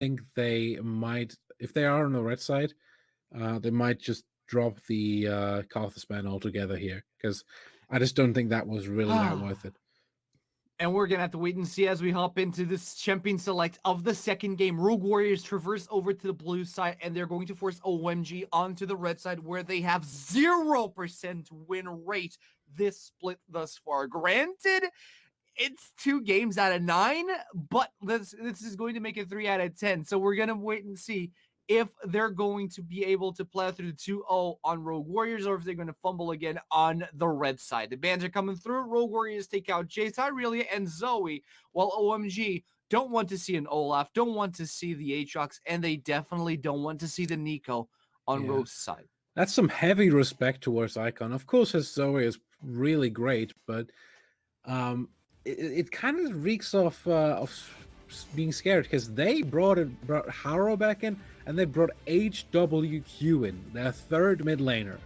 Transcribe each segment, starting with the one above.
think they might, if they are on the red side, they might just drop the Karthus ban altogether here, because I just don't think that was really that worth it. And we're going to have to wait and see as we hop into this champion select of the second game. Rogue Warriors traverse over to the blue side, and they're going to force OMG onto the red side, where they have 0% win rate this split thus far. Granted, it's 2 games out of 9, but this is going to make it 3 out of 10. So we're going to wait and see if they're going to be able to play through 2-0 on Rogue Warriors, or if they're going to fumble again on the red side. The bans are coming through. Rogue Warriors take out Jace, Irelia, and Zoe, while OMG don't want to see an Olaf, don't want to see the Aatrox, and they definitely don't want to see the Nico on Rogue's side. That's some heavy respect towards Icon. Of course, his Zoe is really great, but it kind of reeks of being scared, because they brought Harrow back in, and they brought HWQ in, their third mid laner.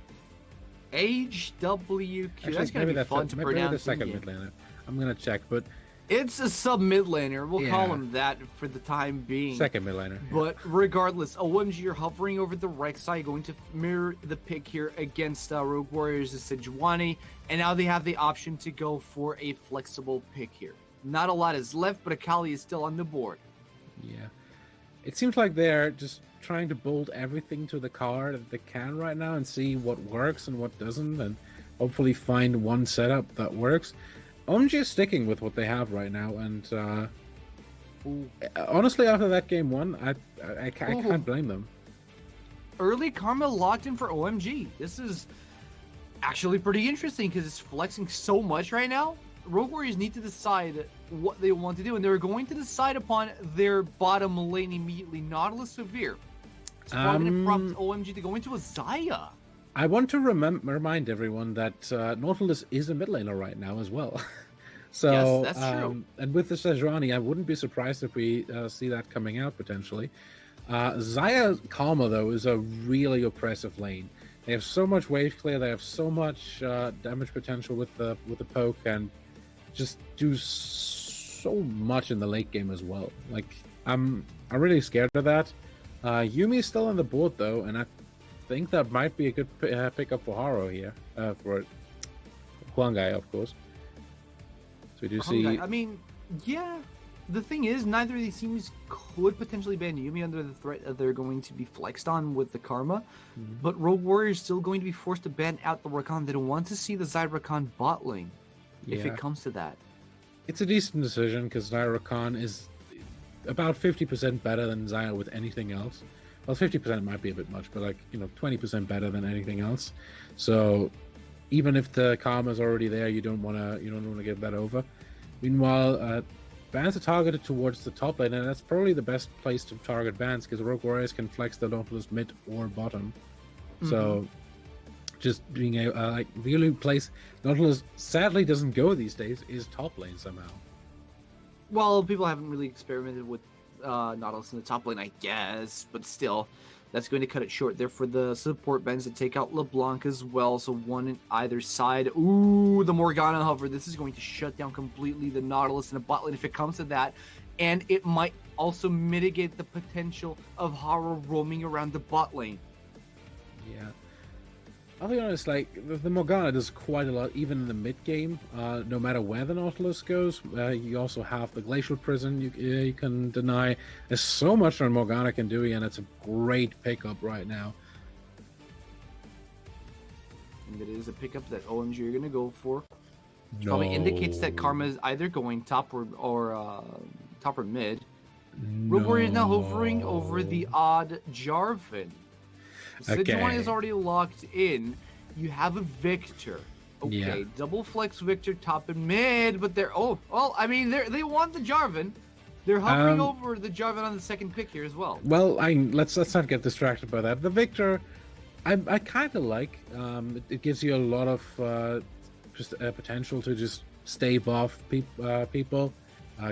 HWQ. Actually, that's going to be fun to pronounce. Maybe the second mid laner. I'm going to check, but it's a sub mid laner. We'll call him that for the time being. Second mid laner. But regardless, OMG, you're hovering over the right side, going to mirror the pick here against Rogue Warriors' Sejuani, and now they have the option to go for a flexible pick here. Not a lot is left, but Akali is still on the board. Yeah. It seems like they're just trying to bolt everything to the card that they can right now and see what works and what doesn't, and hopefully find one setup that works. OMG is sticking with what they have right now, and honestly, after that game 1, I can't blame them. Early Karma locked in for OMG. This is actually pretty interesting, because it's flexing so much right now. Rogue Warriors need to decide what they want to do, and they're going to decide upon their bottom lane immediately. Nautilus Severe. It's probably going to prompt OMG to go into a Xayah. I want to remind everyone that Nautilus is a mid laner right now as well. So, yes, that's true. And with the Sejuani, I wouldn't be surprised if we see that coming out potentially. Xayah Karma, though, is a really oppressive lane. They have so much wave clear, they have so much damage potential with the poke, and just do so much in the late game as well. Like, I'm really scared of that. Yumi's still on the board though, and I think that might be a good pickup for Harrow here, for Huangai, of course. So we do see. I mean, yeah. The thing is, neither of these teams could potentially ban Yumi under the threat that they're going to be flexed on with the Karma, but Rogue Warrior is still going to be forced to ban out the Rakan. They don't want to see the Xayah Rakan bot lane, if it comes to that. It's a decent decision, because Xayah Rakan is about 50% better than Xayah with anything else. Well, 50% might be a bit much, but 20% better than anything else. So even if the Karma is already there, you don't want to give that over. Meanwhile, bans are targeted towards the top lane, and that's probably the best place to target bans, because Rogue Warriors can flex the Nautilus mid or bottom. So just being the only place Nautilus sadly doesn't go these days is top lane somehow. Well, people haven't really experimented with Nautilus in the top lane, I guess, but still, that's going to cut it short there for the support bans to take out LeBlanc as well, so one on either side. Ooh, the Morgana hover. This is going to shut down completely the Nautilus in the bot lane if it comes to that, and it might also mitigate the potential of Harrow roaming around the bot lane. Yeah. I'll be honest, the Morgana does quite a lot, even in the mid-game, no matter where the Nautilus goes. You also have the Glacial Prison you can deny. There's so much that Morgana can do, and it's a great pickup right now. And it is a pickup that OMG are going to go for. Which probably indicates that Karma is either going top or mid. Rogue Warrior is now hovering over the odd Jarvan. Sejuani is already locked in. You have a Victor. Okay, double flex Victor top and mid, but they're they want the Jarvan. They're hovering over the Jarvan on the second pick here as well. Well, let's not get distracted by that. The Victor, I kind of like. It gives you a lot of potential to just stave off people.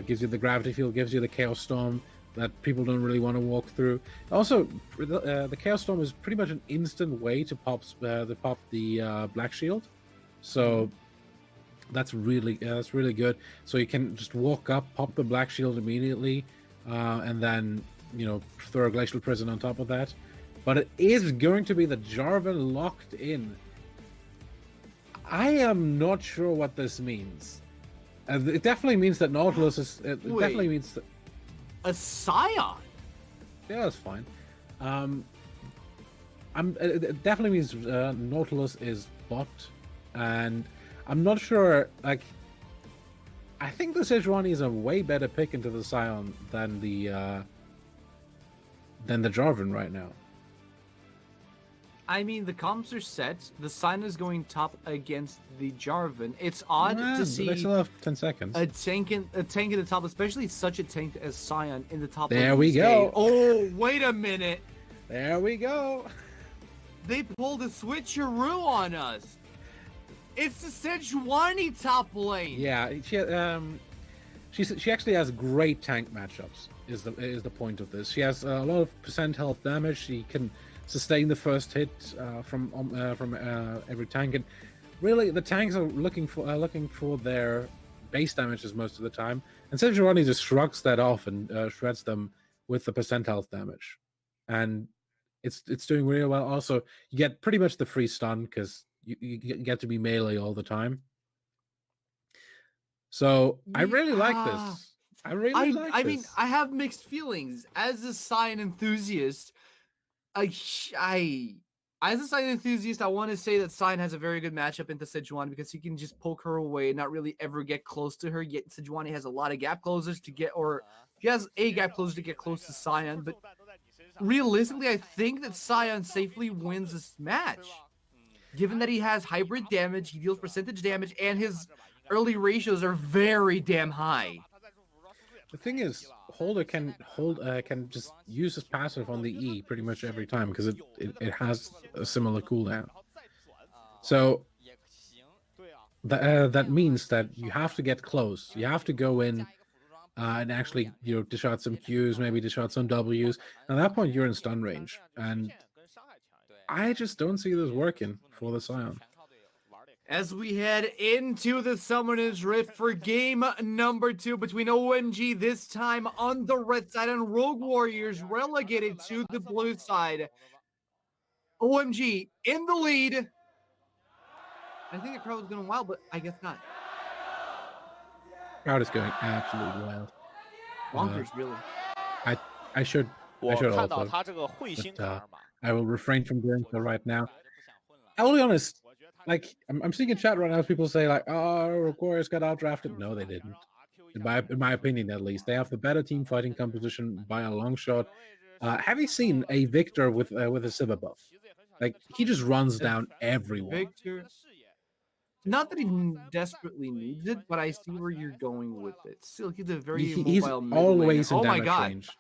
Gives you the gravity field, gives you the Chaos Storm that people don't really want to walk through. Also, the Chaos Storm is pretty much an instant way to pop the Black Shield, so that's really good. So you can just walk up, pop the Black Shield immediately, and then throw a Glacial Prison on top of that. But it is going to be the Jarvan locked in. I am not sure what this means. It definitely means that Nautilus is. It definitely means that a Scion. Yeah, that's fine. It definitely means Nautilus is bot, and I'm not sure. Like, I think the Sejuani is a way better pick into the Scion than the Jarvan right now. I mean, the comps are set. The Scion is going top against the Jarvan. It's odd to see. They still have 10 seconds. A tank in the top, especially such a tank as Scion in the top. There we go. Oh, wait a minute. There we go. They pulled a switcheroo on us. It's the Sejuani top lane. Yeah, she actually has great tank matchups. Is the point of this? She has a lot of percent health damage. She can sustain the first hit from every tank, and really the tanks are looking for their base damages most of the time. And Sejuani just shrugs that off and shreds them with the percent health damage, and it's doing really well. Also, you get pretty much the free stun because you get to be melee all the time. So I really like this. I mean, I have mixed feelings as a Scion enthusiast. As a Scion enthusiast, I want to say that Scion has a very good matchup into Sejuani because he can just poke her away and not really ever get close to her. Yet Sejuani has a lot of gap closers to get, or she has a gap closer to get close to Scion. But realistically, I think that Scion safely wins this match, given that he has hybrid damage, he deals percentage damage, and his early ratios are very damn high. The thing is, Holder can just use his passive on the E pretty much every time because it has a similar cooldown. So that means that you have to get close. You have to go in and actually dish out some Qs, maybe dish out some Ws. And at that point, you're in stun range, and I just don't see this working for the Scion. As we head into the Summoner's Rift for game number 2 between OMG, this time on the red side, and Rogue Warriors relegated to the blue side. OMG in the lead. I think the crowd was going wild, but I guess not. Crowd is going absolutely wild. Bonkers, really. I should also. But, I will refrain from doing so right now. I'll be honest. Like, I'm seeing a chat right now, people say like, "Oh, Warriors got outdrafted." No, they didn't. In my opinion, at least, they have the better team fighting composition by a long shot. Have you seen a Victor with a Sivir buff? Like, he just runs down everyone. Victor. Not that he desperately needs it, but I see where you're going with it. Still, he's a very he's mobile always in damage range.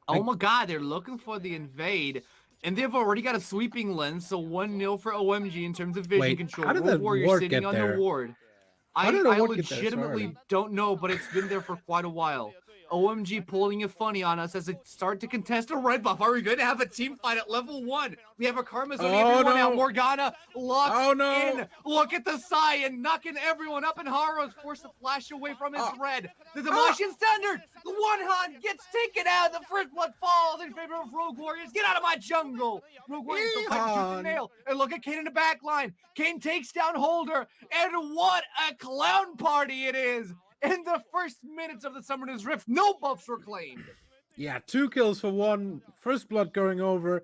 Oh my god, they're looking for the invade. And they've already got a sweeping lens, so 1-0 for OMG in terms of vision control. How did the Warrior sitting on the ward. I legitimately don't know, but it's been there for quite a while. OMG pulling a funny on us as they start to contest a red buff. Are we going to have a team fight at level 1? We have a Karma's on everyone out. Morgana locks in. Look at the Scion knocking everyone up, and Haro's forced to flash away from his red. The Demolition Standard. The one-hand gets taken out. The first blood falls in favor of Rogue Warriors. Get out of my jungle. Rogue Warriors don't fight tooth and nail. And look at Kane in the back line. Kane takes down Holder. And what a clown party it is. In the first minutes of the Summoner's Rift, no buffs were claimed. Yeah, 2 kills for 1. First blood going over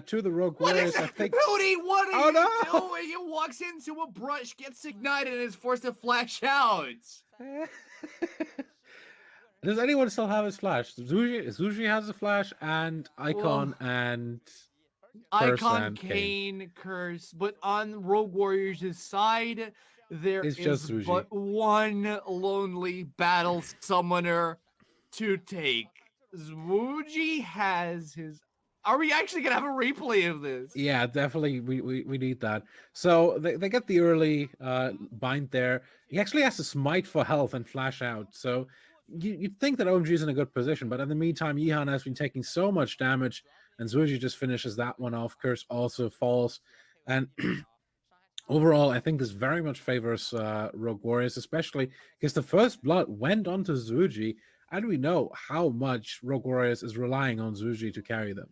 to the Rogue Warriors. I think. Hootie, what are you doing? He walks into a brush, gets ignited, and is forced to flash out. Does anyone still have his flash? Zuji has a flash, and Icon and Curse Icon, and Kane, Curse. But on Rogue Warriors' side, there is just but one lonely battle summoner to take. Zwooji has his. Are we actually gonna have a replay of this? Yeah, definitely. We need that. So they get the early bind there. He actually has to smite for health and flash out. So you'd think that OMG is in a good position, but in the meantime, Yihan has been taking so much damage, and Zwooji just finishes that one off. Curse also falls, and overall, I think this very much favors Rogue Warriors, especially because the first blood went onto Zwooji. and we know how much Rogue Warriors is relying on Zuji to carry them.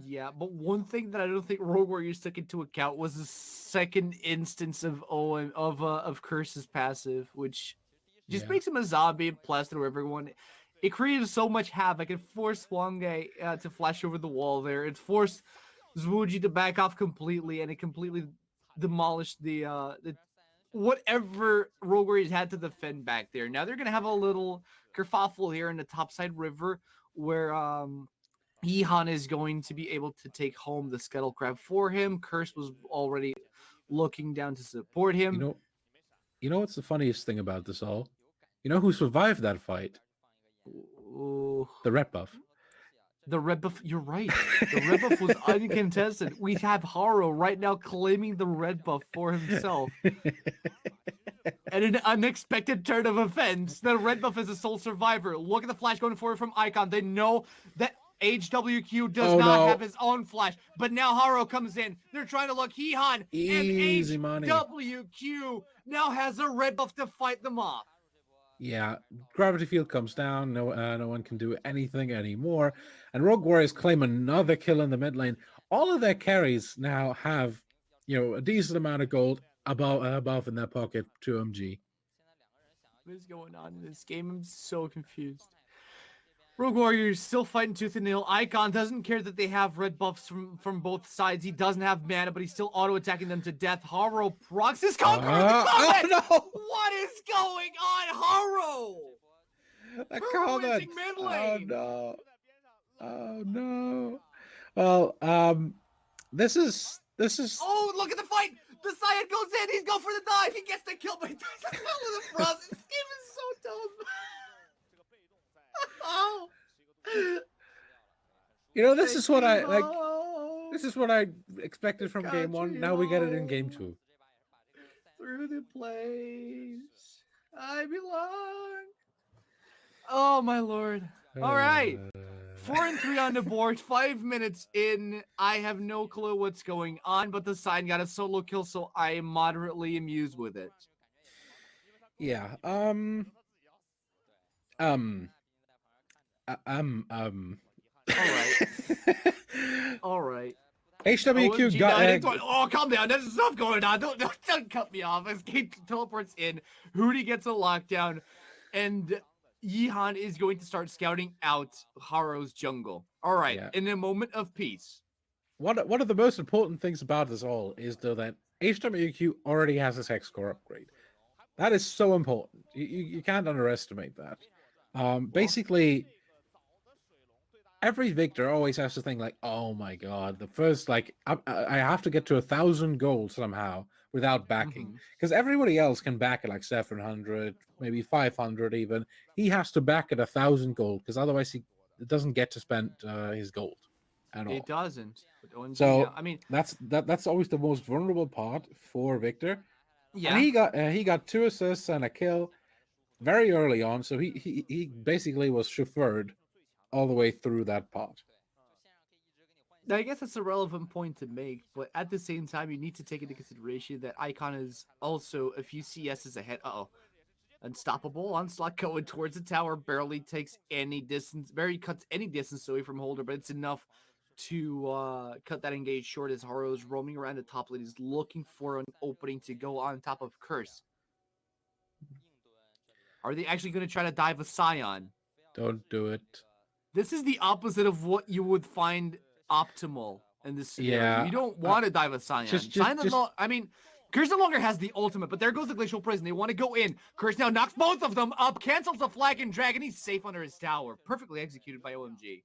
Yeah, but one thing that I don't think Rogue Warriors took into account was the second instance of of Curse's passive, which just Yeah, makes him a zombie and plastered everyone. It created so much havoc. It forced Wange to flash over the wall there. It forced Zwuji to back off completely, and it completely demolished the whatever Rogue Warriors had to defend back there. Now they're gonna have a little kerfuffle here in the topside river where Ihan is going to be able to take home the Scuttle Crab for him. Curse was already looking down to support you him. know, what's the funniest thing about this all? You know who survived that fight? Ooh, The red buff. the red buff, you're right. The red buff was uncontested. We have Haro right now claiming the red buff for himself. And an unexpected turn of events. The red buff is a sole survivor. Look at the flash going forward from Icon. They know that HWQ does Oh not have no! his own flash, but now Haro comes in. They're trying to look Hihan, and Easy money. HWQ now has a red buff to fight them off. Yeah, gravity field comes down. No one can do anything anymore, and Rogue Warriors claim another kill in the mid lane. All of their carries now have, a decent amount of gold above in their pocket to OMG. What is going on in this game? I'm so confused. Rogue Warriors still fighting tooth and nail. Icon doesn't care that they have red buffs from both sides. He doesn't have mana, but he's still auto-attacking them to death. Haro procs his Conqueror the Comet! Oh What is going on, Haro? no! A Terrorizing comment. mid Oh lane. no! Oh no! Well, this is. Oh, look at the fight! The Saiyan goes in. He's going for the dive. He gets the kill, but he does as well with the frost. This game is so dumb. Oh. This is what I like. This is what I expected from Country game one. Now we get it in game home. two. Through the place I belong. Oh my lord. All right. 4-3 on the board. 5 minutes in. I have no clue what's going on, but the sign got a solo kill, so I am moderately amused with it. Yeah. All right. All right. HWQ OMG got 9 oh, calm down. There's stuff going on. Don't cut me off. Escape teleports in. Hootie gets a lockdown. And Yihan is going to start scouting out Haro's jungle. All right. Yeah. In a moment of peace. One of the most important things about this all is though that HWQ already has his hex core upgrade. That is so important. You can't underestimate that. Basically, every victor always has to think like, oh my god, the first I have to get to 1,000 gold somehow without backing, because everybody else can back at like 700, maybe 500 even. He has to back at 1,000 gold because otherwise it doesn't get to spend his gold at all. It doesn't. But OMG So now, I mean, that's always the most vulnerable part for Victor. yeah. And he got 2 assists and a kill very early on, so he basically was chauffeured all the way through that part. I guess that's a relevant point to make, but at the same time, you need to take into consideration that Icon is also a few CSs ahead. Unstoppable onslaught going towards the tower, barely takes any distance, cuts any distance away from Holder, but it's enough to cut that engage short as Haro is roaming around the top lane. He's looking for an opening to go on top of Curse. Are they actually going to try to dive a Scion? Don't do it. This is the opposite of what you would find optimal in this scenario. Yeah, You don't want to dive a Scion. I mean, Curse no longer has the ultimate, but there goes the Glacial Prison. They want to go in. Curse now knocks both of them up, cancels the Flag and Dragon. He's safe under his tower. Perfectly executed by OMG.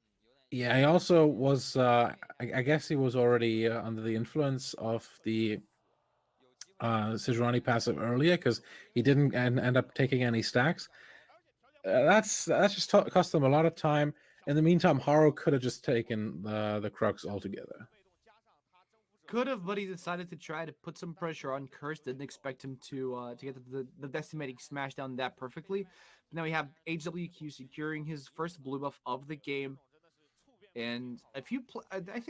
Yeah, he also was, I guess he was already under the influence of the Sejuani passive earlier because he didn't end up taking any stacks. That's just cost them a lot of time. In the meantime, Haro could have just taken the Crux altogether. Could have, but he decided to try to put some pressure on Curse. Didn't expect him to get the decimating smash down that perfectly. But now we have HWQ securing his first blue buff of the game, and I think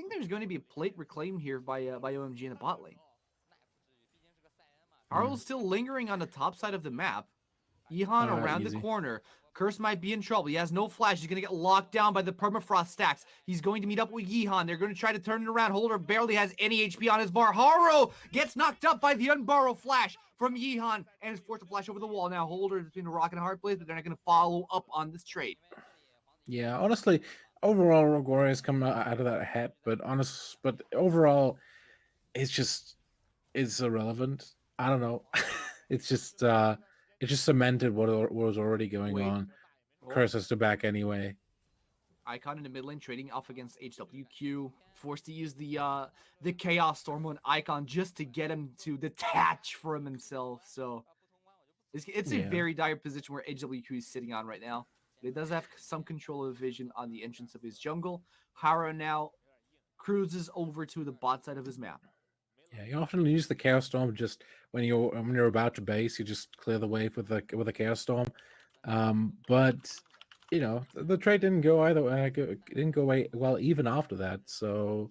there's going to be a plate reclaimed here by OMG in the bot lane. Haro's still lingering on the top side of the map. Yehan around the Easy. corner. Curse might be in trouble. He has no flash. He's going to get locked down by the permafrost stacks. He's going to meet up with Yehan. They're going to try to turn it around. Holder barely has any HP on his bar. Haru gets knocked up by the unborrow flash from Yehan and is forced to flash over the wall. Now Holder is between a rock and a hard place, but they're not going to follow up on this trade. Yeah, honestly, overall, Rogue Warriors come out of that ahead, but overall, it's irrelevant. I don't know. it's just it just cemented what was already going Wait. on. Oh. Curse has to back anyway. Icon in the mid lane trading off against HWQ, forced to use the Chaos Storm on Icon just to get him to detach from himself. So it's a very dire position where HWQ is sitting on right now. But it does have some control of vision on the entrance of his jungle. Hara now cruises over to the bot side of his map. Yeah, you often use the Chaos Storm just when you're about to base. You just clear the wave with a Chaos Storm. But you know the trade didn't go either. It didn't go well even after that. So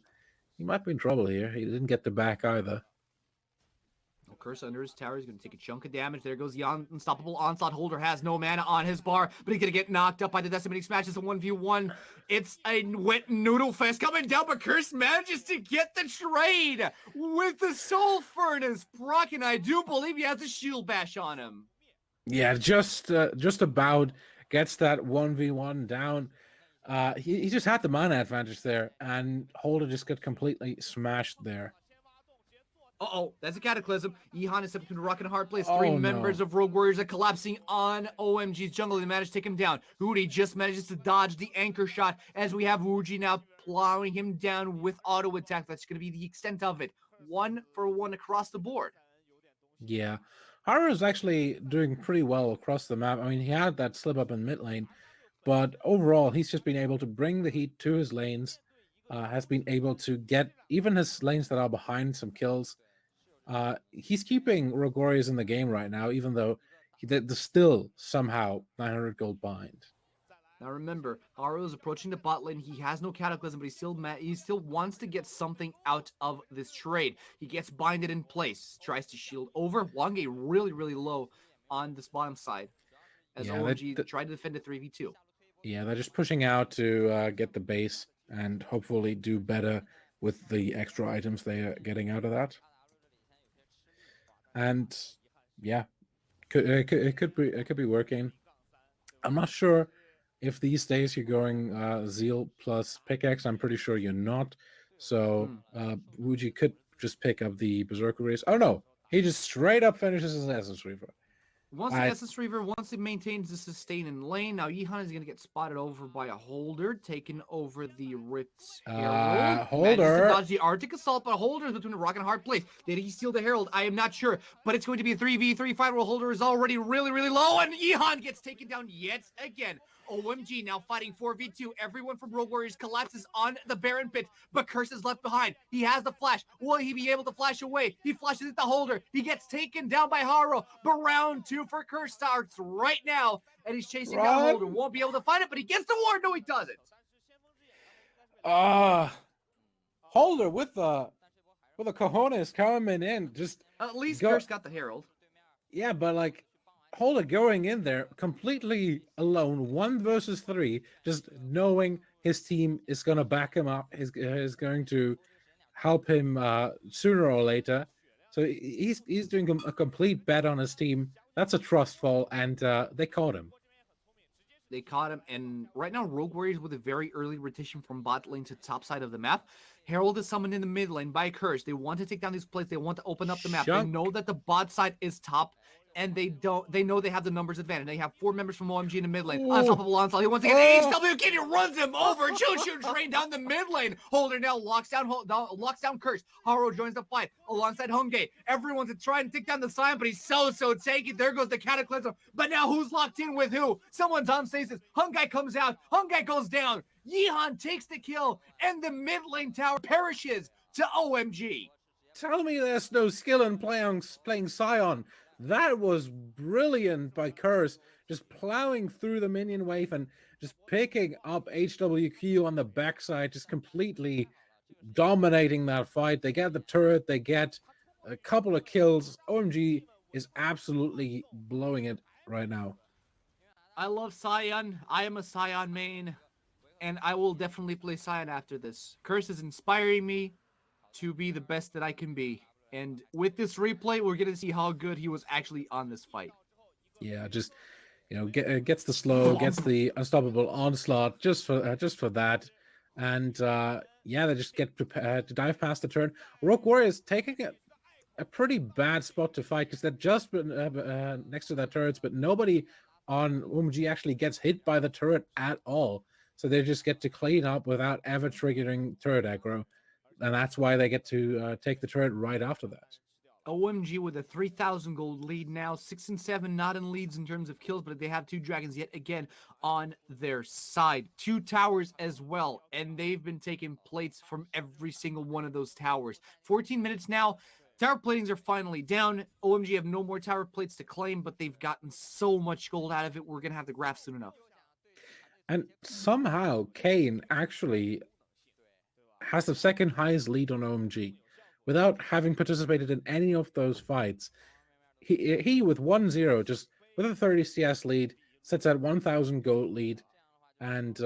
he might be in trouble here. He didn't get the back either. Curse under his tower. He's going to take a chunk of damage. There goes the unstoppable onslaught. Holder has no mana on his bar, but he's going to get knocked up by the decimating smash. It's a 1v1. It's a wet noodle fest coming down, but Curse manages to get the trade with the Soul Furnace. Brock, and I do believe he has a shield bash on him. Yeah, just about gets that 1v1 down. He just had the mana advantage there, and Holder just got completely smashed there. Uh-oh, that's a Cataclysm. Yehan is between a rock and a hard place. Oh, Three no. members of Rogue Warriors are collapsing on OMG's jungle. They managed to take him down. Hootie just manages to dodge the anchor shot as we have Wuji now plowing him down with auto attack. That's going to be the extent of it. 1-for-1 across the board. Yeah. Haru is actually doing pretty well across the map. I mean, he had that slip up in mid lane, but overall, he's just been able to bring the heat to his lanes, has been able to get even his lanes that are behind some kills. He's keeping Rogue Warriors in the game right now, even though they're still somehow 900 gold behind. Now remember, Haru is approaching the bot lane. He has no Cataclysm, but he still wants to get something out of this trade. He gets binded in place, tries to shield over. Wange really, really low on this bottom side as OMG tried to defend a 3v2. Yeah, they're just pushing out to get the base and hopefully do better with the extra items they are getting out of that. And yeah, it could be working. I'm not sure if these days you're going Zeal plus pickaxe. I'm pretty sure you're not. So Wuji could just pick up the Berserker race. Oh no, he just straight up finishes his Essence Reaver. Once the Essence Reaver, once it maintains the sustain in lane, now Yehan is going to get spotted over by a Holder, taking over the Ripped Herald. Holder. To dodge the Arctic Assault, but Holder is between a rock and a hard place. Did he steal the Herald? I am not sure, but it's going to be a 3v3 fight where Holder is already really, really low, and Yehan gets taken down yet again. OMG now fighting 4v2. Everyone from Rogue Warriors collapses on the Baron pit, but Curse is left behind. He has the flash. Will he be able to flash away? He flashes at the Holder. He gets taken down by Haru, but round 2 for Curse starts right now, and he's chasing down Holder. Won't be able to find it, but he gets the ward. No, he doesn't. Holder with the cojones coming in. Just at least Curse got the Herald. Yeah, but like Holder going in there completely alone, 1 versus 3, just knowing his team is going to back him up, is going to help him sooner or later. So he's doing a complete bet on his team. That's a trust fall, and they caught him. They caught him, and right now Rogue Warriors with a very early rotation from bot lane to top side of the map. Herald is summoned in the mid lane by Curse. They want to take down these plates. They want to open up the map. They know that the bot side is top, and they know they have the numbers advantage. They have 4 members from OMG in the mid lane. Unstoppable onslaught. He wants to get HW Kid. He runs him over. Choo-choo train down the mid lane. Holder now locks down Curse. Haru joins the fight alongside Hungate. Everyone's trying to take down the Sion, but he's so tanky. There goes the Cataclysm. But now who's locked in with who? Someone's on stasis. Hungate comes out. Hungate goes down. Yehan takes the kill, and the mid lane tower perishes to OMG. Tell me there's no skill in playing Sion. That was brilliant by Curse, just plowing through the minion wave and just picking up HWQ on the backside, just completely dominating that fight. They get the turret, they get a couple of kills. OMG is absolutely blowing it right now. I love Scion. I am a Scion main, and I will definitely play Scion after this. Curse is inspiring me to be the best that I can be. And with this replay, we're going to see how good he was actually on this fight. Yeah, just gets the slow, gets the unstoppable onslaught just for that, and yeah, they just get prepared to dive past the turn. Rogue Warriors taking a pretty bad spot to fight because they're just next to their turrets, but nobody on OMG actually gets hit by the turret at all. So they just get to clean up without ever triggering turret aggro, and that's why they get to take the turret right after that. OMG with a 3,000 gold lead now, 6 and 7, not in leads in terms of kills, but they have 2 dragons yet again on their side. 2 towers as well, and they've been taking plates from every single one of those towers. 14 minutes now. Tower platings are finally down. OMG have no more tower plates to claim, but they've gotten so much gold out of it. We're going to have the graph soon enough. And somehow Kane actually has the second highest lead on OMG without having participated in any of those fights. He with 1-0, just with a 30 CS lead, sits at 1,000 gold lead, and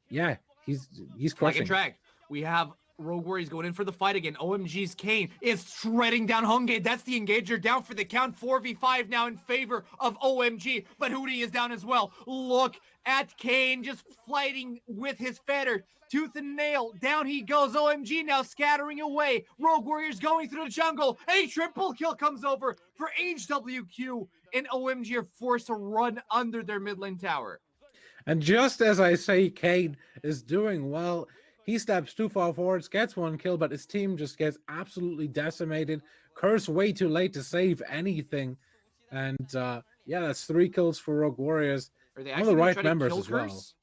yeah, he's Flag and crushing. drag. We have Rogue Warriors going in for the fight again. OMG's Kane is shredding down Hungate. That's the engager down for the count. 4v5 now in favor of OMG, but Hootie is down as well. Look at Kane just fighting with his fetter. Tooth and nail. Down he goes. OMG now scattering away. Rogue Warriors going through the jungle. A triple kill comes over for HWQ, and OMG are forced to run under their mid lane tower. And just as I say Kane is doing well, he steps too far forwards, gets 1 kill, but his team just gets absolutely decimated. Curse way too late to save anything. And yeah, that's 3 kills for Rogue Warriors. Are they On actually the going to right try to members kill as well. Curse?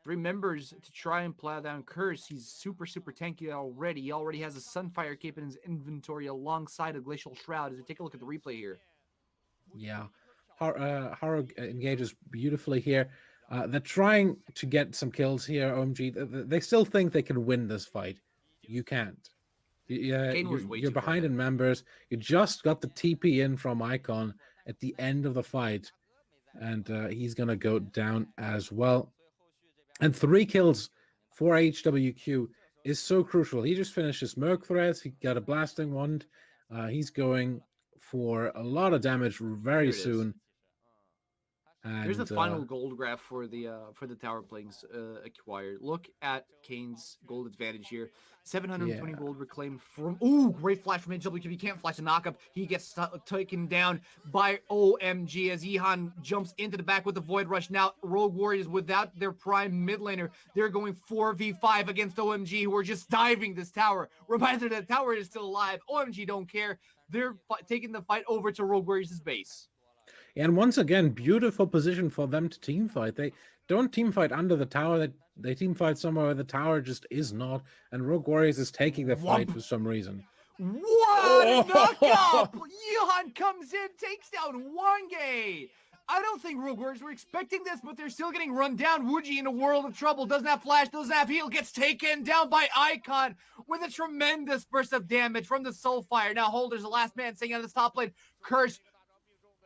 3 members to try and plow down Curse. He's super tanky already. He already has a Sunfire cape in his inventory alongside a Glacial Shroud. As we take a look at the replay here. Yeah, Haru engages beautifully here. They're trying to get some kills here, OMG. They still think they can win this fight. You can't. You're behind in members. You just got the TP in from Icon at the end of the fight, and he's going to go down as well. And 3 kills for HWQ is so crucial. He just finished his Merc threats. He got a Blasting Wand. He's going for a lot of damage very soon. And, here's the final gold graph for the tower plays acquired. Look at Kane's gold advantage here. 720 gold reclaimed from. Ooh, great flash from HWQ. He can't flash a knockup. He gets taken down by OMG as Ihan jumps into the back with the Void Rush. Now, Rogue Warriors without their prime mid laner. They're going 4v5 against OMG, who are just diving this tower. Reminder that the tower is still alive. OMG don't care. They're taking the fight over to Rogue Warriors' base. And once again, beautiful position for them to team fight. They don't team fight under the tower. They team fight somewhere where the tower just is not. And Rogue Warriors is taking the fight for some reason. What? Knockup! Johan comes in, takes down Wange. I don't think Rogue Warriors were expecting this, but they're still getting run down. Wuji in a world of trouble. Doesn't have flash, doesn't have heal. Gets taken down by Icon with a tremendous burst of damage from the Soulfire. Now Holder's the last man staying on the top lane. Curse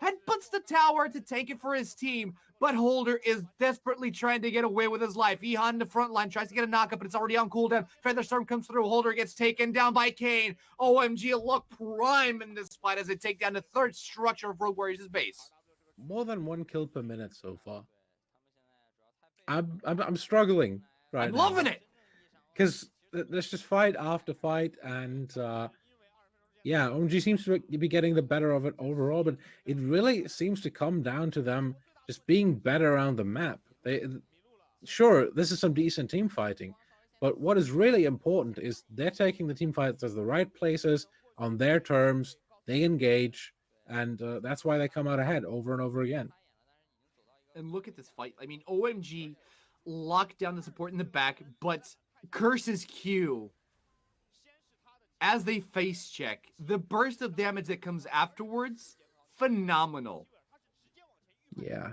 headbutts the tower to tank it for his team, but Holder is desperately trying to get away with his life. Ihan in the front line tries to get a knockup, but it's already on cooldown. Featherstorm comes through. Holder gets taken down by Kane. OMG look prime in this fight as they take down the third structure of Rogue Warriors' base. More than 1 kill per minute so far. I'm struggling right I'm now. loving it. Because there's just fight after fight, and yeah, OMG seems to be getting the better of it overall, but it really seems to come down to them just being better around the map. Sure, this is some decent team fighting, but what is really important is they're taking the team fights as the right places on their terms. They engage, and that's why they come out ahead over and over again. And look at this fight. I mean, OMG locked down the support in the back, but Curse's Q as they face check, the burst of damage that comes afterwards, phenomenal. Yeah,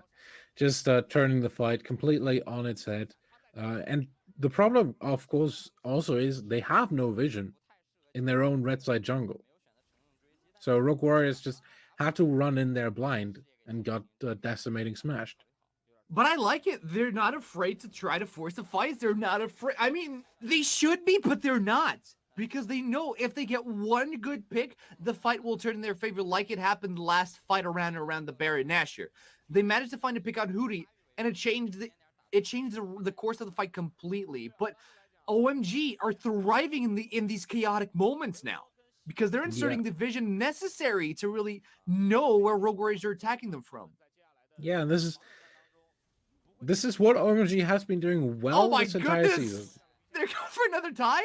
just turning the fight completely on its head. And the problem, of course, also is they have no vision in their own red side jungle. So Rogue Warriors just have to run in there blind. and got decimating smashed. But I like it. They're not afraid to try to force the fights. They're not afraid. I mean, they should be, but they're not. Because they know if they get one good pick, the fight will turn in their favor, like it happened last fight around the Baron Nashor. They managed to find a pick on Hootie, and it changed the course of the fight completely. But OMG are thriving in these chaotic moments now because they're inserting the vision necessary to really know where Rogue Warriors are attacking them from. Yeah, and this is what OMG has been doing well this entire season. They're going for another time?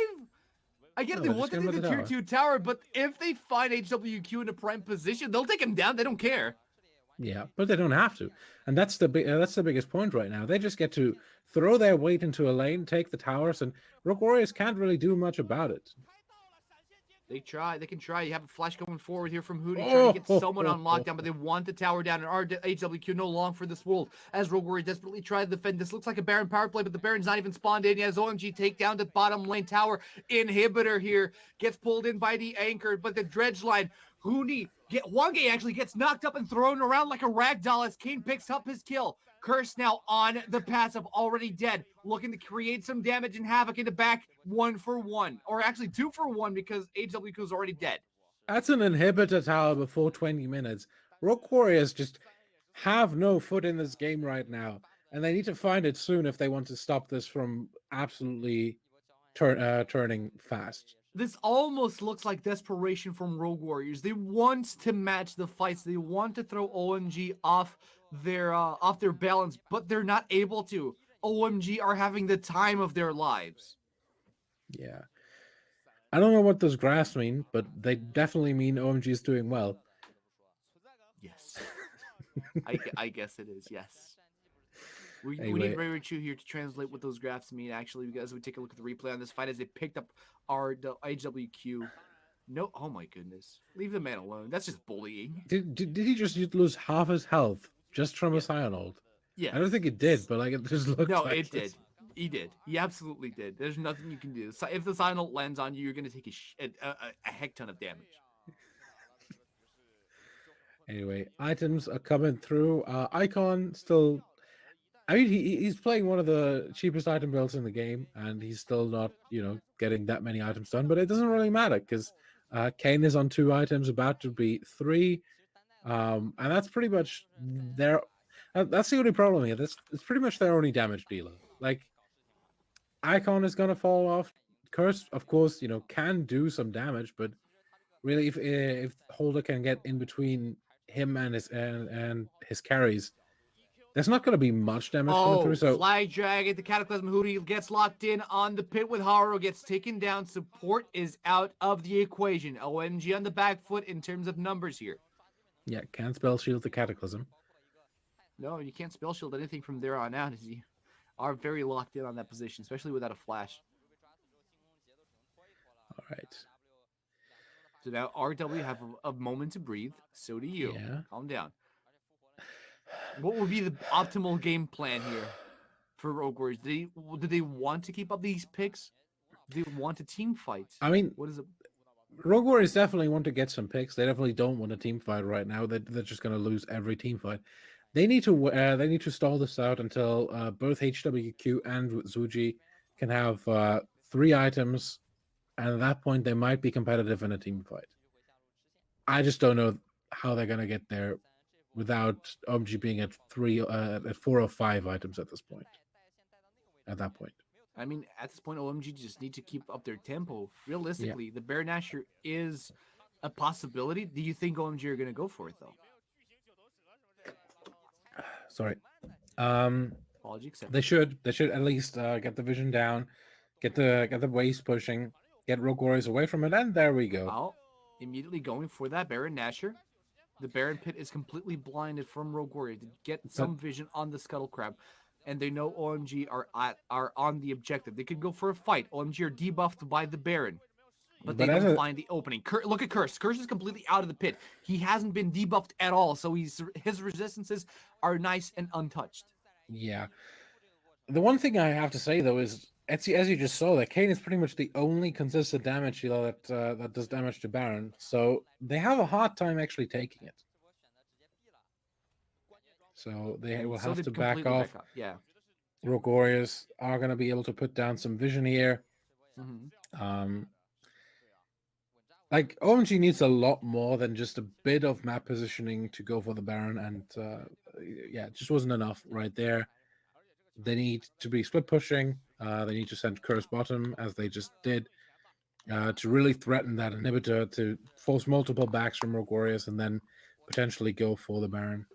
I get it, they want to take the tier 2 tower, but if they find HWQ in a prime position, they'll take him down. They don't care. Yeah, but they don't have to. And that's the biggest point right now. They just get to throw their weight into a lane, take the towers, and Rogue Warriors can't really do much about it. They can try. You have a flash going forward here from Hootie, trying to get someone on lockdown, but they want the tower down, and HWQ no long for this world, as Rogue Warriors desperately try to defend. This looks like a Baron power play, but the Baron's not even spawned in. He has OMG take down the bottom lane tower. Inhibitor here gets pulled in by the anchor, but the dredge line, Wangay actually gets knocked up and thrown around like a ragdoll as Kane picks up his kill. Curse now on the passive, already dead, looking to create some damage and havoc in the back, 1-for-1, or actually 2-for-1 because HWQ is already dead. That's an inhibitor tower before 20 minutes. Rogue Warriors just have no foot in this game right now, and they need to find it soon if they want to stop this from absolutely turning fast. This almost looks like desperation from Rogue Warriors. They want to match the fights. They want to throw OMG off their balance, but they're not able to. OMG are having the time of their lives. Yeah. I don't know what those graphs mean, but they definitely mean OMG is doing well. Yes. I guess it is, yes. We need Raichu here to translate what those graphs mean, actually, because we take a look at the replay on this fight as they picked up our HWQ. No, oh my goodness. Leave the man alone. That's just bullying. Did he just lose half his health just from a Cyanold? Yeah. I don't think it did, but like it just looked like it did. He did. He absolutely did. There's nothing you can do. If the Cyanold lands on you, you're going to take a heck ton of damage. Anyway, items are coming through. Icon still... I mean, he's playing one of the cheapest item builds in the game, and he's still not, getting that many items done. But it doesn't really matter because Kane is on 2 items, about to be 3, and that's pretty much their. That's the only problem here. It's pretty much their only damage dealer. Like, Icon is gonna fall off. Curse, of course, can do some damage, but really, if Holder can get in between him and his carries, there's not going to be much damage coming through. So Flag Dragon, the Cataclysm Hootie gets locked in on the pit with Haru, gets taken down. Support is out of the equation. OMG on the back foot in terms of numbers here. Yeah, can't spell shield the Cataclysm. No, you can't spell shield anything from there on out, as you are very locked in on that position, especially without a flash. All right. So now RW have a moment to breathe. So do you. Yeah. Calm down. What would be the optimal game plan here for Rogue Warriors? Do they want to keep up these picks? Do they want a team fight? I mean, what is it? Rogue Warriors definitely want to get some picks. They definitely don't want a team fight right now. They're just going to lose every team fight. They need to stall this out until both HWQ and Zuji can have 3 items, and at that point they might be competitive in a team fight. I just don't know how they're going to get there without OMG being at 4 or 5 items at this point. At that point. I mean, at this point, OMG just need to keep up their tempo. Realistically, the Baron Nashor is a possibility. Do you think OMG are going to go for it, though? Sorry. Apology accepted. They should at least get the vision down, get the waste pushing, get Rogue Warriors away from it, and there we go. Well, immediately going for that Baron Nashor. The Baron Pit is completely blinded from Rogue Warrior to get some vision on the Scuttle Crab. And they know OMG are on the objective. They could go for a fight. OMG are debuffed by the Baron. But they don't find the opening. Look at Curse. Curse is completely out of the pit. He hasn't been debuffed at all. So his resistances are nice and untouched. Yeah. The one thing I have to say, though, is as you just saw, that Kane is pretty much the only consistent damage dealer that does damage to Baron. So they have a hard time actually taking it. So they And will so have they to back completely off. back up. Yeah. Rogue Warriors are going to be able to put down some vision here. Mm-hmm. Like OMG needs a lot more than just a bit of map positioning to go for the Baron, and yeah, it just wasn't enough right there. They need to be split pushing. They need to send Curse bottom as they just did to really threaten that inhibitor, to force multiple backs from Rogue Warriors, and then potentially go for the Baron.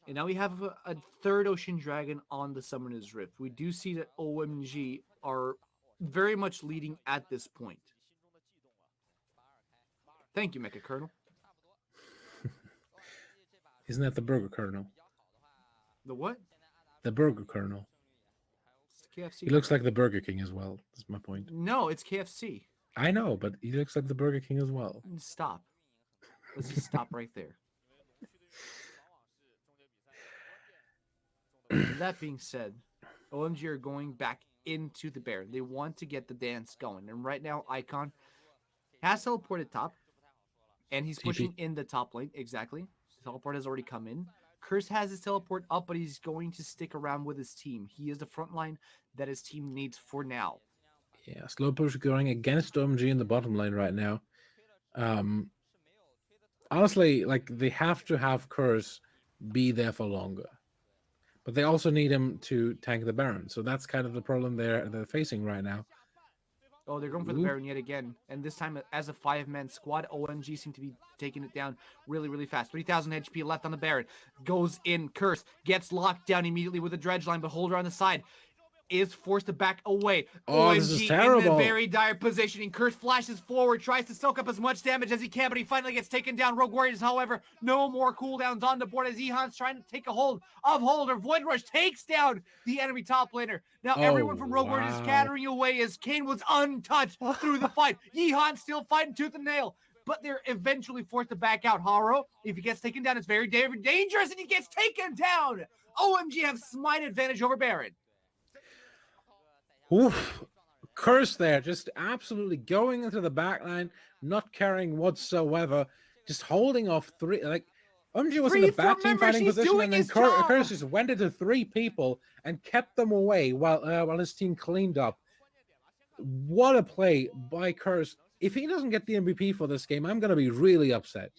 And now we have a third Ocean Dragon on the Summoner's Rift. We do see that OMG are very much leading at this point. Thank you, Mecha Colonel. Isn't that the Burger Colonel? The what? The Burger Colonel. It's the KFC. He looks like the Burger King as well. That's my point. No, it's KFC. I know, but he looks like the Burger King as well. Stop. Let's just stop right there. And that being said, OMG are going back into the Baron. They want to get the dance going. And right now, Icon has teleported top. And he's TP. pushing in the top lane. Exactly. The teleport has already come in. Curse has his teleport up, but he's going to stick around with his team. He is the front line that his team needs for now. Yeah, slow push going against OMG in the bottom lane right now. Honestly, like they have to have Curse be there for longer. But they also need him to tank the Baron. So that's kind of the problem they're facing right now. Oh, they're going for the Baron yet again. And this time, as a 5-man squad, OMG seem to be taking it down really, really fast. 3,000 HP left on the Baron. Goes in, Curse, gets locked down immediately with a dredge line, but Holder on the side is forced to back away. Oh, this is terrible. In a very dire positioning. Curse flashes forward, tries to soak up as much damage as he can, but he finally gets taken down. Rogue Warriors, however, no more cooldowns on the board as Ehan's trying to take a hold of Holder. Void Rush takes down the enemy top laner. Now everyone from Rogue Warriors is scattering away as Kane was untouched through the fight. Yehan still fighting tooth and nail, but they're eventually forced to back out. Haro, if he gets taken down, it's very dangerous, and he gets taken down. OMG have smite advantage over Baron. Oof. Curse there, just absolutely going into the backline, not caring whatsoever, just holding off three. Like OMG was in a bad team fighting position, and then Curse just went into 3 people and kept them away while his team cleaned up. What a play by Curse! If he doesn't get the MVP for this game, I'm gonna be really upset.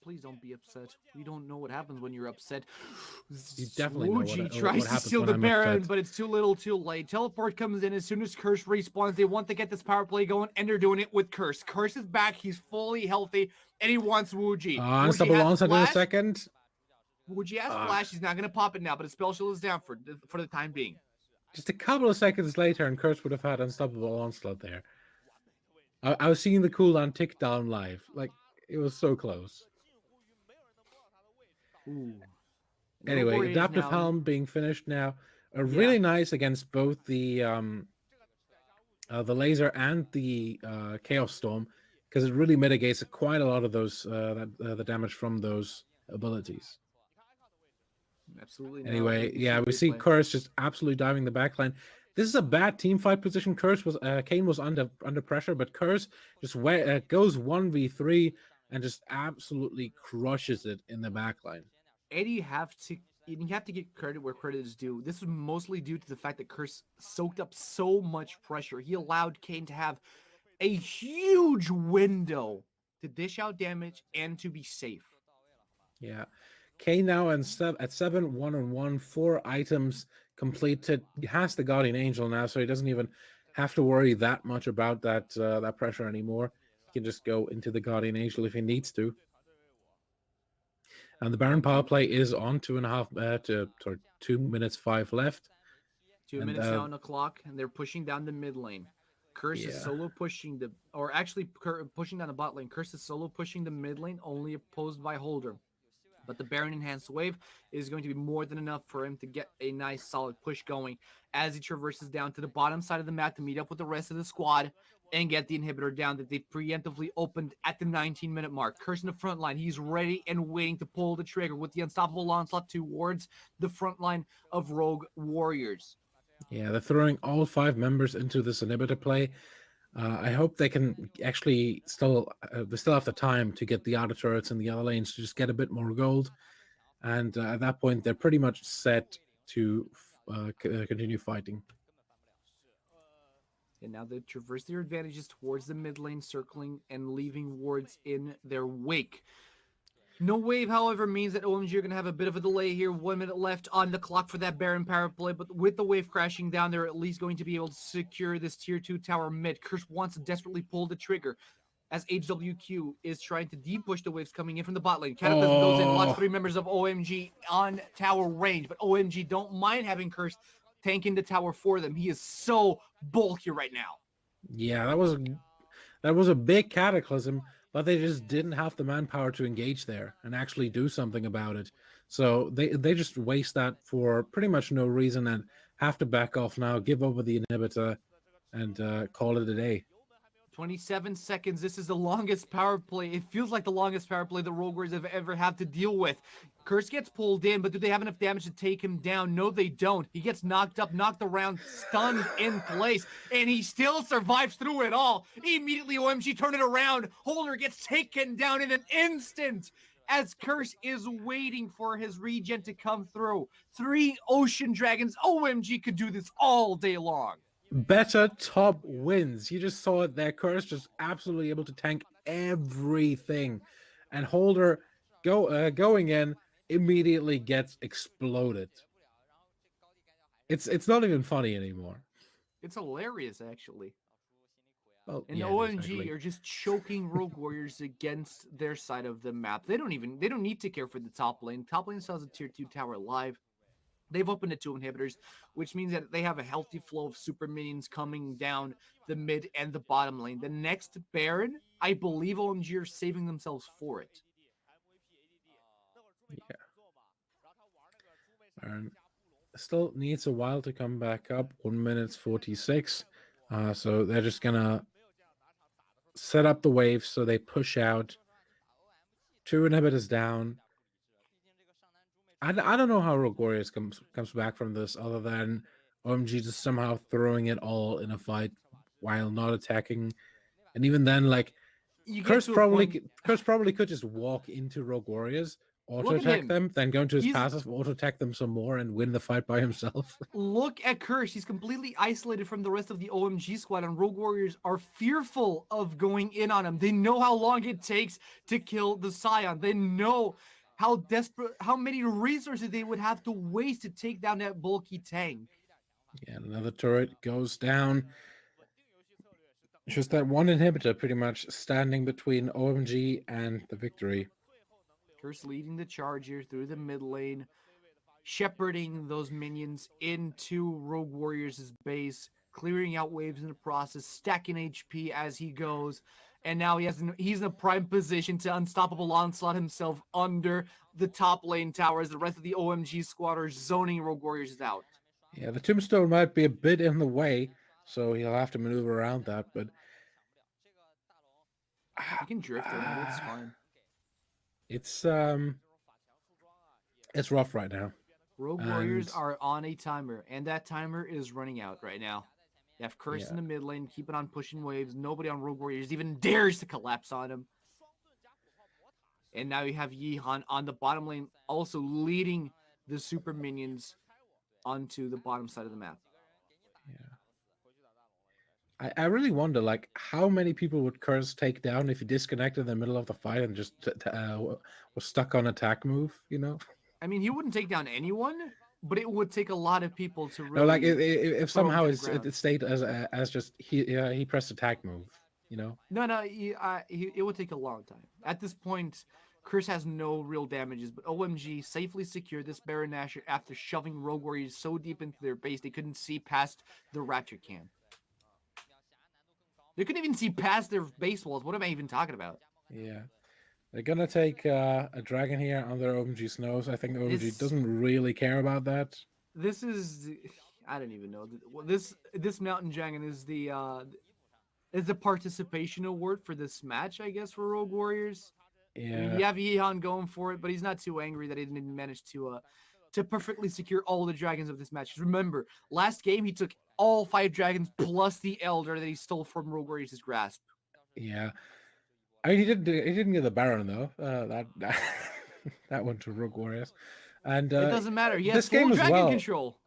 Please don't be upset. We don't know what happens when you're upset. You definitely know what tries to steal the Baron, but it's too little too late. Teleport comes in as soon as Curse respawns. They want to get this power play going, and they're doing it with Curse. Curse is back. He's fully healthy, and he wants Wuji. Unstoppable onset in a second. Wuji has flash. He's not going to pop it now, but his spell shield is down for the time being. Just a couple of seconds later, and Curse would have had Unstoppable Onslaught there. I was seeing the cooldown tick down live. Like, it was so close. Ooh. Anyway, Adaptive Helm being finished now. Really nice against both the laser and the Chaos Storm, because it really mitigates quite a lot of those the damage from those abilities. Absolutely. Anyway, yeah, we see Curse just absolutely diving the backline. This is a bad team fight position. Kane was under pressure, but Curse just goes 1v3 and just absolutely crushes it in the backline. And you have to get credit where credit is due. This was mostly due to the fact that Curse soaked up so much pressure. He allowed Kane to have a huge window to dish out damage and to be safe. Yeah. Kane now at 7-1-1, 4 items completed. He has the Guardian Angel now, so he doesn't even have to worry that much about that pressure anymore. He can just go into the Guardian Angel if he needs to. And the Baron power play is on 2 minutes 5 left. 2 minutes now on the clock, and they're pushing down the mid lane. Curse is solo pushing pushing down the bot lane. Curse is solo pushing the mid lane, only opposed by Holder. But the Baron Enhanced Wave is going to be more than enough for him to get a nice solid push going as he traverses down to the bottom side of the map to meet up with the rest of the squad and get the inhibitor down that they preemptively opened at the 19-minute mark. Curse in the front line. He's ready and waiting to pull the trigger with the Unstoppable Onslaught towards the front line of Rogue Warriors. Yeah, they're throwing all 5 members into this inhibitor play. I hope they can actually they still have the time to get the outer turrets and the other lanes to just get a bit more gold. and at that point they're pretty much set to continue fighting. And now they traverse their advantages towards the mid lane, circling and leaving wards in their wake. No wave, however, means that OMG are going to have a bit of a delay here. 1 minute left on the clock for that Baron power play, but with the wave crashing down, they're at least going to be able to secure this tier 2 tower mid. Curse wants to desperately pull the trigger as HWQ is trying to deep-push the waves coming in from the bot lane. Cataclysm goes in, locks 3 members of OMG on tower range, but OMG don't mind having Curse tanking the tower for them. He is so bulky right now. Yeah, that was a big cataclysm, but they just didn't have the manpower to engage there and actually do something about it. So they just waste that for pretty much no reason and have to back off now, give over the inhibitor, and call it a day. 27 seconds. This is the longest power play. It feels like the longest power play the Rogue Warriors have ever had to deal with. Curse gets pulled in, but do they have enough damage to take him down? No, they don't. He gets knocked up, knocked around, stunned in place, and he still survives through it all. Immediately, OMG turn it around. Holder gets taken down in an instant as Curse is waiting for his regen to come through. 3 Ocean Dragons. OMG could do this all day long. Better top wins. You just saw it there. Curse just absolutely able to tank everything, and Holder going in immediately gets exploded. It's not even funny anymore. It's hilarious, actually. Well, And yeah, OMG are just choking Rogue Warriors against their side of the map. They don't need to care for the top lane. Top lane still has a tier 2 tower live. They've opened it to inhibitors, which means that they have a healthy flow of super minions coming down the mid and the bottom lane. The next Baron, I believe OMG are saving themselves for it. Yeah. Baron still needs a while to come back up. 1 minute 46. So they're just gonna set up the waves so they push out. 2 inhibitors down. I don't know how Rogue Warriors comes back from this other than OMG just somehow throwing it all in a fight while not attacking. And even then, like, Curse probably could just walk into Rogue Warriors, auto attack them, then go into his passive, auto attack them some more, and win the fight by himself. Look at Curse. He's completely isolated from the rest of the OMG squad, and Rogue Warriors are fearful of going in on him. They know how long it takes to kill the Scion. They know how many resources they would have to waste to take down that bulky tank. Yeah, another turret goes down. Just that one inhibitor pretty much standing between OMG and the victory. Curse leading the charge here through the mid lane, shepherding those minions into Rogue Warriors' base, clearing out waves in the process, stacking HP as he goes. And now he's in a prime position to unstoppable onslaught himself under the top lane tower as the rest of the OMG squad are zoning Rogue Warriors out. Yeah, the tombstone might be a bit in the way, so he'll have to maneuver around that, but he can drift around, it's fine. It's rough right now. Rogue Warriors are on a timer, and that timer is running out right now. You have Curse in the mid lane, keeping on pushing waves. Nobody on Rogue Warriors even dares to collapse on him. And now you have Yihan on the bottom lane, also leading the super minions onto the bottom side of the map. Yeah. I really wonder, like, how many people would Curse take down if he disconnected in the middle of the fight and just was stuck on attack move, you know? I mean, he wouldn't take down anyone, but it would take a lot of people to really. No, like if somehow it stayed as just he pressed attack move, you know. No, it would take a long time. At this point, Curse has no real damages, but OMG safely secured this Baron Nashor after shoving Rogue Warriors so deep into their base they couldn't see past the Ratchet camp. They couldn't even see past their base walls. What am I even talking about? Yeah. They're gonna take a dragon here on their OMG snows. I think OMG doesn't really care about that. This is, I don't even know. This mountain dragon is the participation award for this match, I guess, for Rogue Warriors. Yeah. I mean, you have Yihan going for it, but he's not too angry that he didn't manage to perfectly secure all the dragons of this match. Remember, last game he took all 5 dragons plus the Elder that he stole from Rogue Warriors' grasp. Yeah. I mean, he didn't get the Baron though. That that one to Rogue Warriors. And It doesn't matter. He has this full game as dragon well. control.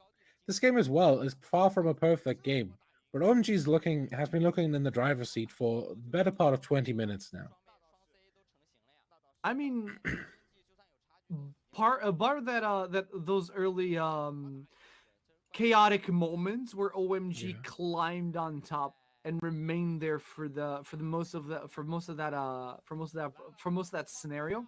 This game as well is far from a perfect game, but has been looking in the driver's seat for the better part of 20 minutes now. I mean, part of that those early chaotic moments where OMG Yeah. climbed on top and remained there for most of that scenario.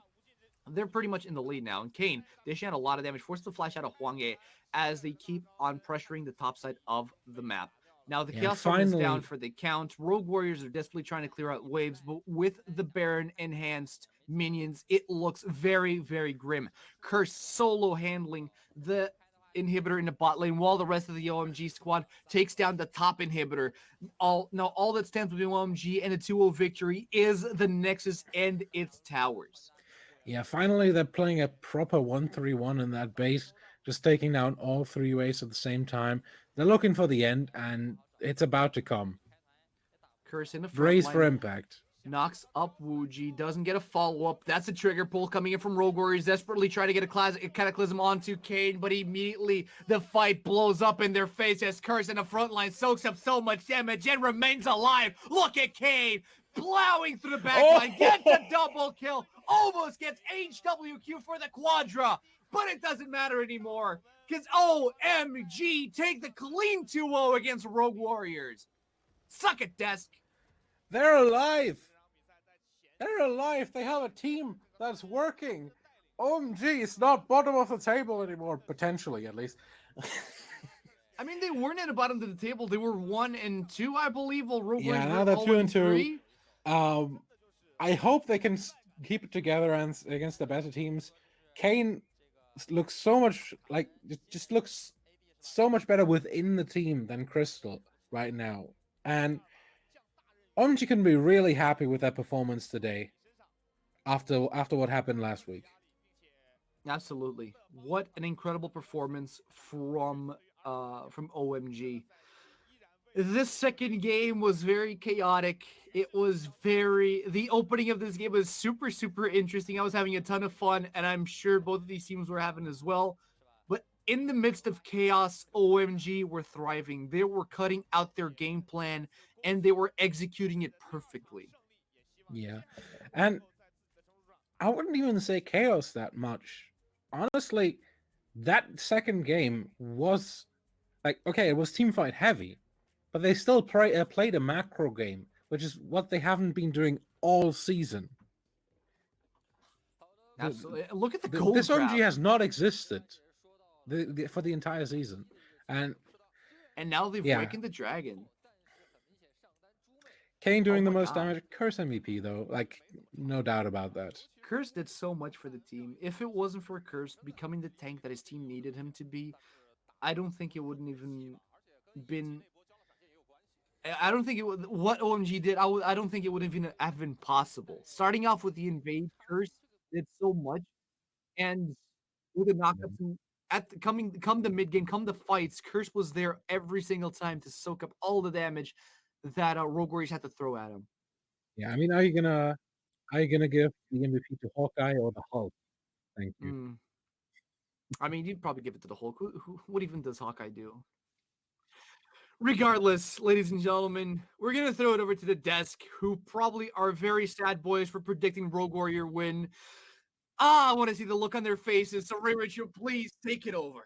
They're pretty much in the lead now. And Kane, dishing out a lot of damage, forced to flash out of Huang Ye as they keep on pressuring the top side of the map. Now the Yeah, and Chaos Storm is down finally, for the count. Rogue Warriors are desperately trying to clear out waves, but with the Baron enhanced minions, it looks very, very grim. Curse solo handling the inhibitor in the bot lane while the rest of the OMG squad takes down the top inhibitor. All that stands between OMG and a 2-0 victory is the Nexus and its towers. yeah, finally they're playing a proper 1-3-1 in that base, just taking down all three waves at the same time. They're looking for the end, and it's about to come. Curse in the front Brace line. for impact. Knocks up Wuji, doesn't get a follow-up. That's a trigger pull coming in from Rogue Warriors, desperately trying to get a Cataclysm onto Kane, but immediately the fight blows up in their face as Curse in the front line soaks up so much damage and remains alive. Look at Kane plowing through the back line, gets a double kill, almost gets HWQ for the Quadra, but it doesn't matter anymore because OMG take the clean 2-0 against Rogue Warriors. Suck it, Desk. They're alive! They're alive! They have a team that's working! OMG, it's not bottom of the table anymore, potentially at least. I mean, they weren't at the bottom of the table. They were 1-2, I believe. While Rogue Yeah, Warriors now were they're 2-2. 0-3. I hope they can keep it together against the better teams. Kane looks so much like just looks so much better within the team than Crystal right now, and OMG can be really happy with their performance today after what happened last week. Absolutely. What an incredible performance from OMG. This second game was very chaotic. It was the opening of this game was super, super interesting. I was having a ton of fun, and I'm sure both of these teams were having as well. But in the midst of chaos, OMG were thriving. They were cutting out their game plan, and they were executing it perfectly. Yeah, and I wouldn't even say chaos that much. Honestly, that second game was like, okay, it was team fight heavy, but they still played a macro game, which is what they haven't been doing all season. Absolutely. Look at the gold This grab. OMG has not existed for the entire season, and now they've awakened the dragon. Kane doing the most damage. Curse MVP though, like no doubt about that. Curse did so much for the team. If it wasn't for Curse becoming the tank that his team needed him to be, I don't think it wouldn't even been. I don't think it would. What OMG did, I don't think it would even have been possible. Starting off with the invade, Curse did so much, and with the knockups come the mid game, come the fights, Curse was there every single time to soak up all the damage that Rogue Warriors had to throw at him. Yeah, I mean, are you gonna give the MVP to Hawkeye or the Hulk? Thank you. I mean, you'd probably give it to the Hulk. What even does Hawkeye do? Regardless, ladies and gentlemen, we're going to throw it over to the desk, who probably are very sad boys for predicting Rogue Warrior win. I want to see the look on their faces. So, Ray Richard, please take it over.